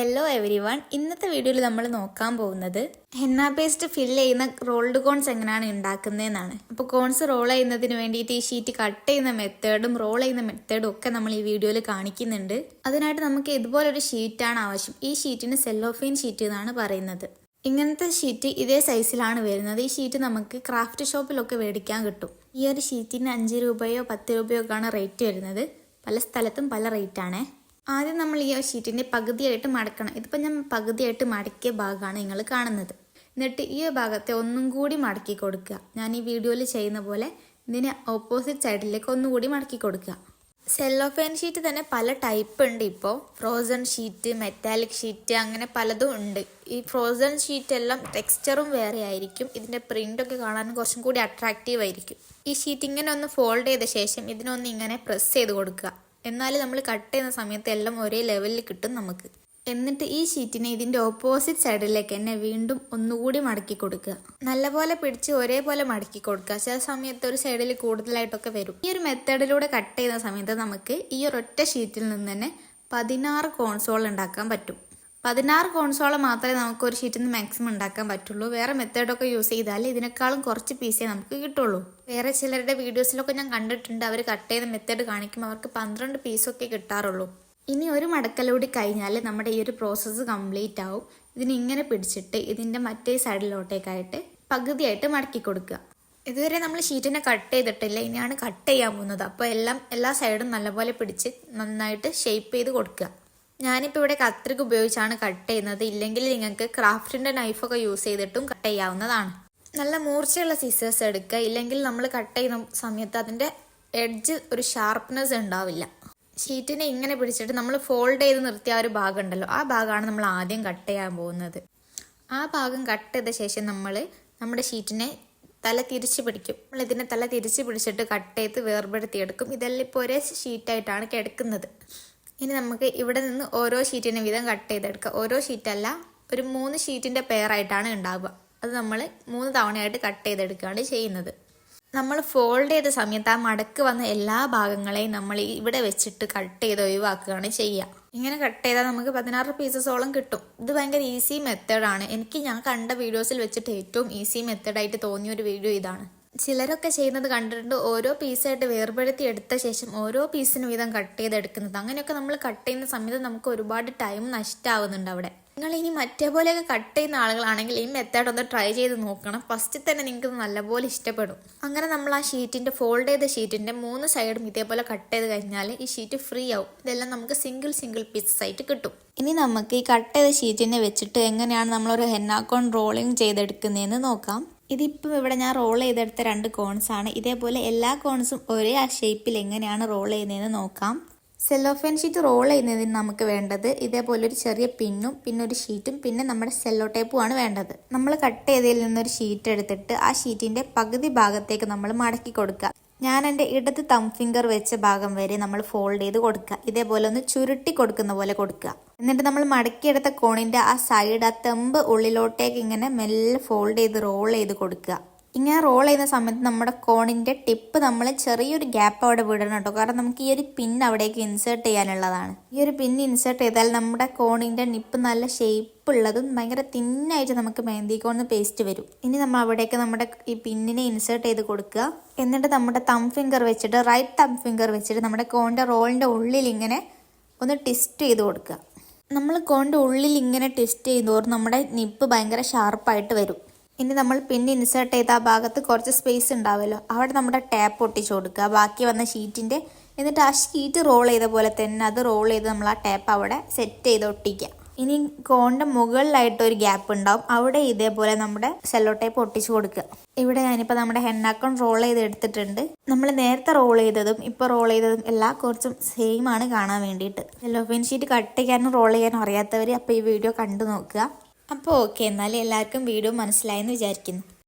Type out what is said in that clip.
Hello every one. ഇന്നത്തെ വീഡിയോയിൽ നമ്മൾ നോക്കാൻ പോകുന്നത് ഹെന്ന പേസ്റ്റ് ഫില്ല് ചെയ്യുന്ന റോൾഡ് കോൺസ് എങ്ങനെയാണ് ഉണ്ടാക്കുന്നതെന്നാണ്. അപ്പോൾ കോൺസ് റോൾ ചെയ്യുന്നതിന് വേണ്ടിയിട്ട് ഈ ഷീറ്റ് കട്ട് ചെയ്യുന്ന മെത്തേഡും റോൾ ചെയ്യുന്ന മെത്തേഡും ഒക്കെ നമ്മൾ ഈ വീഡിയോയിൽ കാണിക്കുന്നുണ്ട്. അതിനായിട്ട് നമുക്ക് ഇതുപോലൊരു ഷീറ്റാണ് ആവശ്യം. ഈ ഷീറ്റിന് സെല്ലോഫെയിൻ ഷീറ്റ് എന്നാണ് പറയുന്നത്. ഇങ്ങനത്തെ ഷീറ്റ് ഇതേ സൈസിലാണ് വരുന്നത്. ഈ ഷീറ്റ് നമുക്ക് ക്രാഫ്റ്റ് ഷോപ്പിലൊക്കെ മേടിക്കാൻ കിട്ടും. ഈ ഒരു ഷീറ്റിന് 5 രൂപയോ 10 രൂപയോ ഒക്കെയാണ് റേറ്റ് വരുന്നത്. പല സ്ഥലത്തും പല റേറ്റാണേ. ആദ്യം നമ്മൾ ഈ ഷീറ്റിൻ്റെ പകുതിയായിട്ട് മടക്കണം. ഇതിപ്പോൾ ഞാൻ പകുതിയായിട്ട് മടക്കിയ ഭാഗമാണ് നിങ്ങൾ കാണുന്നത്. എന്നിട്ട് ഈ ഭാഗത്തെ ഒന്നും കൂടി മടക്കി കൊടുക്കുക. ഞാൻ ഈ വീഡിയോയിൽ ചെയ്യുന്ന പോലെ ഇതിനെ ഓപ്പോസിറ്റ് സൈഡിലേക്ക് ഒന്നുകൂടി മടക്കി കൊടുക്കുക. സെല്ലോഫെയിൻ ഷീറ്റ് തന്നെ പല ടൈപ്പ് ഉണ്ട്. ഇപ്പോൾ ഫ്രോസൺ ഷീറ്റ്, മെറ്റാലിക് ഷീറ്റ്, അങ്ങനെ പലതും ഉണ്ട്. ഈ ഫ്രോസൺ ഷീറ്റ് എല്ലാം ടെക്സ്ചറും വേറെ ആയിരിക്കും. ഇതിൻ്റെ പ്രിൻ്റൊക്കെ കാണാൻ കുറച്ചും കൂടി അട്രാക്റ്റീവ് ആയിരിക്കും. ഈ ഷീറ്റ് ഇങ്ങനെ ഒന്ന് ഫോൾഡ് ചെയ്ത ശേഷം ഇതിനൊന്ന് ഇങ്ങനെ പ്രസ് ചെയ്ത് കൊടുക്കുക. എന്നാൽ നമ്മൾ കട്ട് ചെയ്യുന്ന സമയത്ത് എല്ലാം ഒരേ ലെവലിൽ കിട്ടും നമുക്ക്. എന്നിട്ട് ഈ ഷീറ്റിനെ ഇതിൻ്റെ ഓപ്പോസിറ്റ് സൈഡിലേക്ക് തന്നെ വീണ്ടും ഒന്നുകൂടി മടക്കി കൊടുക്കുക. നല്ലപോലെ പിടിച്ച് ഒരേപോലെ മടക്കി കൊടുക്കുക. ചില സമയത്ത് ഒരു സൈഡിൽ കൂടുതലായിട്ടൊക്കെ വരും. ഈ ഒരു മെത്തേഡിലൂടെ കട്ട് ചെയ്യുന്ന സമയത്ത് നമുക്ക് ഈ ഒരൊറ്റ ഷീറ്റിൽ നിന്ന് തന്നെ 16 കോൺസോൾ ഉണ്ടാക്കാൻ പറ്റും. 16 കോൺസോൾ മാത്രമേ നമുക്ക് ഒരു ഷീറ്റിൽ നിന്ന് മാക്സിമം ഉണ്ടാക്കാൻ പറ്റുള്ളൂ. വേറെ മെത്തേഡൊക്കെ യൂസ് ചെയ്താൽ ഇതിനേക്കാളും കുറച്ച് പീസേ നമുക്ക് കിട്ടുള്ളൂ. വേറെ ചിലരുടെ വീഡിയോസിലൊക്കെ ഞാൻ കണ്ടിട്ടുണ്ട്, അവർ കട്ട് ചെയ്ത മെത്തേഡ് കാണിക്കുമ്പോൾ അവർക്ക് 12 പീസൊക്കെ കിട്ടാറുള്ളൂ. ഇനി ഒരു മടക്കലൂടി കഴിഞ്ഞാൽ നമ്മുടെ ഈ ഒരു പ്രോസസ്സ് കംപ്ലീറ്റ് ആവും. ഇതിനിങ്ങനെ പിടിച്ചിട്ട് ഇതിൻ്റെ മറ്റേ സൈഡിലോട്ടേക്കായിട്ട് പകുതിയായിട്ട് മടക്കി കൊടുക്കുക. ഇതുവരെ നമ്മൾ ഷീറ്റിനെ കട്ട് ചെയ്തിട്ടില്ല, ഇനിയാണ് കട്ട് ചെയ്യാൻ പോകുന്നത്. അപ്പോൾ എല്ലാ സൈഡും നല്ലപോലെ പിടിച്ച് നന്നായിട്ട് ഷേപ്പ് ചെയ്ത് കൊടുക്കുക. ഞാനിപ്പോൾ ഇവിടെ കത്രിക ഉപയോഗിച്ചാണ് കട്ട് ചെയ്യുന്നത്. ഇല്ലെങ്കിൽ നിങ്ങൾക്ക് ക്രാഫ്റ്റിൻ്റെ നൈഫൊക്കെ യൂസ് ചെയ്തിട്ടും കട്ട് ചെയ്യാവുന്നതാണ്. നല്ല മൂർച്ചയുള്ള സിസേഴ്സ് എടുക്കുക. ഇല്ലെങ്കിൽ നമ്മൾ കട്ട് ചെയ്യുന്ന സമയത്ത് അതിൻ്റെ എഡ്ജ് ഒരു ഷാർപ്പ്നെസ് ഉണ്ടാവില്ല. ഷീറ്റിനെ ഇങ്ങനെ പിടിച്ചിട്ട് നമ്മൾ ഫോൾഡ് ചെയ്ത് നിർത്തിയ ഒരു ഭാഗം ഉണ്ടല്ലോ, ആ ഭാഗമാണ് നമ്മൾ ആദ്യം കട്ട് ചെയ്യാൻ പോകുന്നത്. ആ ഭാഗം കട്ട് ചെയ്ത ശേഷം നമ്മൾ നമ്മുടെ ഷീറ്റിനെ തല തിരിച്ച് പിടിക്കും. നമ്മൾ ഇതിനെ തല തിരിച്ച് പിടിച്ചിട്ട് കട്ട് ചെയ്ത് വേർപെടുത്തിയെടുക്കും. ഇതെല്ലാം ഇപ്പോൾ ഒരേ ഷീറ്റായിട്ടാണ് കിടക്കുന്നത്. ഇനി നമുക്ക് ഇവിടെ നിന്ന് ഓരോ ഷീറ്റിനെ വീതം കട്ട് ചെയ്തെടുക്കുക. ഓരോ ഷീറ്റല്ല, ഒരു 3 ഷീറ്റിൻ്റെ പെയറായിട്ടാണ് ഉണ്ടാവുക. അത് നമ്മൾ 3 തവണയായിട്ട് കട്ട് ചെയ്തെടുക്കുകയാണ് ചെയ്യുന്നത്. നമ്മൾ ഫോൾഡ് ചെയ്ത സമയത്ത് ആ മടക്ക് വന്ന എല്ലാ ഭാഗങ്ങളെയും നമ്മൾ ഇവിടെ വെച്ചിട്ട് കട്ട് ചെയ്ത് ഒഴിവാക്കുകയാണ് ചെയ്യുക. ഇങ്ങനെ കട്ട് ചെയ്താൽ നമുക്ക് 16 പീസസോളം കിട്ടും. ഇത് ഭയങ്കര ഈസി മെത്തേഡാണ്. ഞാൻ കണ്ട വീഡിയോസിൽ വെച്ചിട്ട് ഏറ്റവും ഈസി മെത്തേഡായിട്ട് തോന്നിയൊരു വീഡിയോ ഇതാണ്. ചിലരൊക്കെ ചെയ്യുന്നത് കണ്ടിട്ടുണ്ട്, ഓരോ പീസായിട്ട് വേർപെടുത്തി എടുത്ത ശേഷം ഓരോ പീസിന് വീതം കട്ട് ചെയ്തെടുക്കുന്നത്. അങ്ങനെയൊക്കെ നമ്മൾ കട്ട് ചെയ്യുന്ന സമയത്ത് നമുക്ക് ഒരുപാട് ടൈം നഷ്ടമാവുന്നുണ്ട് അവിടെ. നിങ്ങൾ ഇനി മറ്റേ പോലെയൊക്കെ കട്ട് ചെയ്യുന്ന ആളുകളാണെങ്കിൽ ഈ മെത്തേഡ് ഒന്ന് ട്രൈ ചെയ്ത് നോക്കണം. ഫസ്റ്റ് തന്നെ നിങ്ങൾക്ക് നല്ലപോലെ ഇഷ്ടപ്പെടും. അങ്ങനെ നമ്മൾ ആ ഷീറ്റിൻ്റെ ഫോൾഡ് ചെയ്ത ഷീറ്റിൻ്റെ 3 സൈഡും ഇതേപോലെ കട്ട് ചെയ്ത് കഴിഞ്ഞാൽ ഈ ഷീറ്റ് ഫ്രീ ആവും. ഇതെല്ലാം നമുക്ക് സിംഗിൾ പീസസ് ആയിട്ട് കിട്ടും. ഇനി നമുക്ക് ഈ കട്ട് ചെയ്ത ഷീറ്റിനെ വെച്ചിട്ട് എങ്ങനെയാണ് നമ്മളൊരു ഹെന്ന കോൺ റോളിങ് ചെയ്തെടുക്കുന്നതെന്ന് നോക്കാം. ഇതിപ്പം ഇവിടെ ഞാൻ റോൾ ചെയ്തെടുത്ത 2 കോൺസാണ്. ഇതേപോലെ എല്ലാ കോൺസും ഒരേ ആ ഷേപ്പിൽ എങ്ങനെയാണ് റോൾ ചെയ്യുന്നതെന്ന് നോക്കാം. സെല്ലോഫെയിൻ ഷീറ്റ് റോൾ ചെയ്യുന്നതിന് നമുക്ക് വേണ്ടത് ഇതേപോലെ ഒരു ചെറിയ പിന്നും പിന്നെ ഒരു ഷീറ്റും പിന്നെ നമ്മുടെ സെല്ലോ ടേപ്പുമാണ് വേണ്ടത്. നമ്മൾ കട്ട് ചെയ്തതിൽ നിന്നൊരു ഷീറ്റ് എടുത്തിട്ട് ആ ഷീറ്റിൻ്റെ പകുതി ഭാഗത്തേക്ക് നമ്മൾ മടക്കി കൊടുക്കുക. ഞാൻ എൻ്റെ ഇടത് തം ഫിംഗർ വെച്ച ഭാഗം വരെ നമ്മൾ ഫോൾഡ് ചെയ്ത് കൊടുക്കുക. ഇതേപോലെ ഒന്ന് ചുരുട്ടി കൊടുക്കുന്ന പോലെ കൊടുക്കുക. എന്നിട്ട് നമ്മൾ മടക്കിയെടുത്ത കോണിൻ്റെ ആ സൈഡ്, ആ തെമ്പ് ഉള്ളിലോട്ടേക്ക് ഇങ്ങനെ മെല്ലെ ഫോൾഡ് ചെയ്ത് റോൾ ചെയ്ത് കൊടുക്കുക. ഇങ്ങനെ റോൾ ചെയ്യുന്ന സമയത്ത് നമ്മുടെ കോണിൻ്റെ ടിപ്പ് നമ്മൾ ചെറിയൊരു ഗ്യാപ്പ് അവിടെ വിടണം കേട്ടോ. കാരണം നമുക്ക് ഈ ഒരു പിൻ അവിടേക്ക് ഇൻസേർട്ട് ചെയ്യാനുള്ളതാണ്. ഈ ഒരു പിൻ ഇൻസേർട്ട് ചെയ്താൽ നമ്മുടെ കോണിൻ്റെ നിപ്പ് നല്ല ഷേപ്പ് ഉള്ളതും ഭയങ്കര തിന്നായിട്ട് നമുക്ക് മെഹന്തി കോണിന് പേസ്റ്റ് വരും. ഇനി നമ്മൾ അവിടേക്ക് നമ്മുടെ ഈ പിന്നിനെ ഇൻസേർട്ട് ചെയ്ത് കൊടുക്കുക. എന്നിട്ട് നമ്മുടെ തം ഫിംഗർ വെച്ചിട്ട് റൈറ്റ് തം ഫിംഗർ വെച്ചിട്ട് നമ്മുടെ കോണിൻ്റെ റോളിൻ്റെ ഉള്ളിൽ ഇങ്ങനെ ഒന്ന് ട്വിസ്റ്റ് ചെയ്ത് കൊടുക്കുക. നമ്മൾ കോണിൻ്റെ ഉള്ളിൽ ഇങ്ങനെ ട്വിസ്റ്റ് ചെയ്യുന്നതോറും നമ്മുടെ നിപ്പ് ഭയങ്കര ഷാർപ്പായിട്ട് വരും. ഇനി നമ്മൾ പിന്നെ ഇൻസേർട്ട് ചെയ്ത ആ ഭാഗത്ത് കുറച്ച് സ്പേസ് ഉണ്ടാവുമല്ലോ, അവിടെ നമ്മുടെ ടാപ്പ് ഒട്ടിച്ച് കൊടുക്കുക ബാക്കി വന്ന ഷീറ്റിൻ്റെ. എന്നിട്ട് ആ ഷീറ്റ് റോൾ ചെയ്ത പോലെ തന്നെ അത് റോൾ ചെയ്ത് നമ്മൾ ആ ടാപ്പ് അവിടെ സെറ്റ് ചെയ്ത് ഒട്ടിക്കുക. ഇനി കോണിൻ്റെ മുകളിലായിട്ട് ഒരു ഗ്യാപ്പ് ഉണ്ടാവും, അവിടെ ഇതേപോലെ നമ്മുടെ സെല്ലോ ടേപ്പ് ഒട്ടിച്ച് കൊടുക്കുക. ഇവിടെ ഞാനിപ്പോൾ നമ്മുടെ ഹെന്ന കോൺ റോൾ ചെയ്ത് എടുത്തിട്ടുണ്ട്. നമ്മൾ നേരത്തെ റോൾ ചെയ്തതും ഇപ്പോൾ റോൾ ചെയ്തതും എല്ലാം കുറച്ചും സെയിം ആണ് കാണാൻ വേണ്ടിയിട്ട്. സെല്ലോഫെയിൻ ഷീറ്റ് കട്ട് ചെയ്യാനും റോൾ ചെയ്യാനും അറിയാത്തവർ അപ്പോൾ ഈ വീഡിയോ കണ്ടു നോക്കുക. അപ്പോൾ ഓക്കെ, എന്നാലും എല്ലാവർക്കും വീഡിയോ മനസ്സിലായെന്ന് വിചാരിക്കുന്നു.